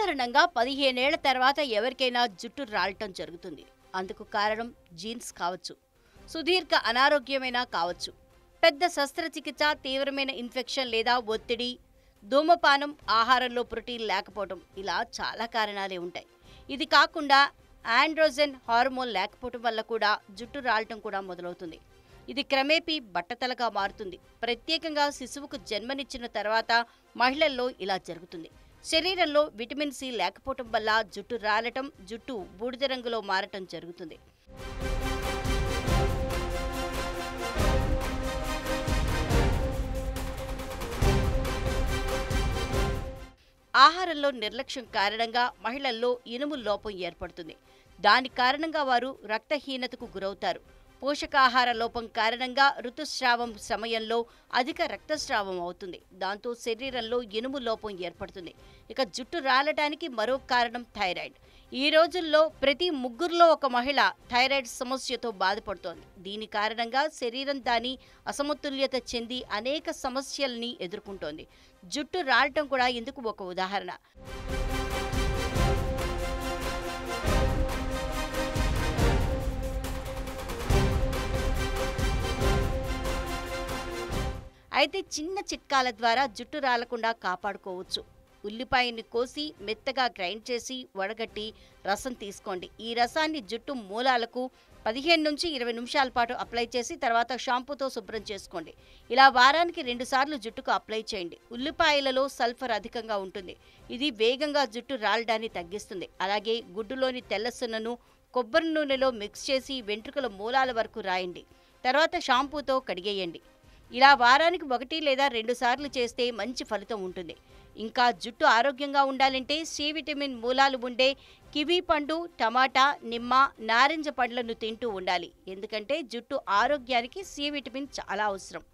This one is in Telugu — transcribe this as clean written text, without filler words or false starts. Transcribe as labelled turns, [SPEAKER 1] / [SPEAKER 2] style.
[SPEAKER 1] సాధారణంగా 15 ఏళ్ల తర్వాత ఎవరికైనా జుట్టు రాలటం జరుగుతుంది. అందుకు కారణం జీన్స్ కావచ్చు, సుదీర్ఘ అనారోగ్యమైనా కావచ్చు, పెద్ద శస్త్రచికిత్స, తీవ్రమైన ఇన్ఫెక్షన్ లేదా ఒత్తిడి, ధూమపానం, ఆహారంలో ప్రోటీన్ లేకపోవడం, ఇలా చాలా కారణాలే ఉంటాయి. ఇది కాకుండా ఆండ్రోజెన్ హార్మోన్ లేకపోవడం వల్ల కూడా జుట్టు రాలటం కూడా మొదలవుతుంది. ఇది క్రమేపీ బట్టతలగా మారుతుంది. ప్రత్యేకంగా శిశువుకు జన్మనిచ్చిన తర్వాత మహిళల్లో ఇలా జరుగుతుంది. శరీరంలో విటమిన్ సి లేకపోవటం వల్ల జుట్టు రాలటం, జుట్టు బూడిద రంగులో మారటం జరుగుతుంది. ఆహారంలో నిర్లక్ష్యం కారణంగా మహిళల్లో ఇనుము లోపం ఏర్పడుతుంది. దాని కారణంగా వారు రక్తహీనతకు గురవుతారు. పోషకాహార లోపం కారణంగా ఋతుస్రావం సమయంలో అధిక రక్తస్రావం అవుతుంది. దాంతో శరీరంలో ఇనుము లోపం ఏర్పడుతుంది. ఇక జుట్టు రాలటానికి మరో కారణం థైరాయిడ్. ఈ రోజుల్లో ప్రతి ముగ్గురులో ఒక మహిళ థైరాయిడ్ సమస్యతో బాధపడుతోంది. దీని కారణంగా శరీరం దాని అసమతుల్యత చెంది అనేక సమస్యల్ని ఎదుర్కొంటోంది. జుట్టు రాలటం కూడా ఇందుకు ఒక ఉదాహరణ. అయితే చిన్న చిట్కాల ద్వారా జుట్టు రాలకుండా కాపాడుకోవచ్చు. ఉల్లిపాయని కోసి మెత్తగా గ్రైండ్ చేసి వడగట్టి రసం తీసుకోండి. ఈ రసాన్ని జుట్టు మూలాలకు 15 నుంచి 20 నిమిషాల పాటు అప్లై చేసి తర్వాత షాంపూతో శుభ్రం చేసుకోండి. ఇలా వారానికి 2 సార్లు జుట్టుకు అప్లై చేయండి. ఉల్లిపాయలలో సల్ఫర్ అధికంగా ఉంటుంది. ఇది వేగంగా జుట్టు రాలడాన్ని తగ్గిస్తుంది. అలాగే గుడ్డులోని తెల్లసున్నను కొబ్బరి నూనెలో మిక్స్ చేసి వెంట్రుకల మూలాల వరకు రాయండి. తర్వాత షాంపూతో కడిగేయండి. ఇలా వారానికి 1 లేదా 2 సార్లు చేస్తే మంచి ఫలితం ఉంటుంది. ఇంకా జుట్టు ఆరోగ్యంగా ఉండాలంటే సి విటమిన్ మూలాలు ఉండే కివీ పండు, టమాటా, నిమ్మ, నారింజ పండ్లను తింటూ ఉండాలి. ఎందుకంటే జుట్టు ఆరోగ్యానికి సి విటమిన్ చాలా అవసరం.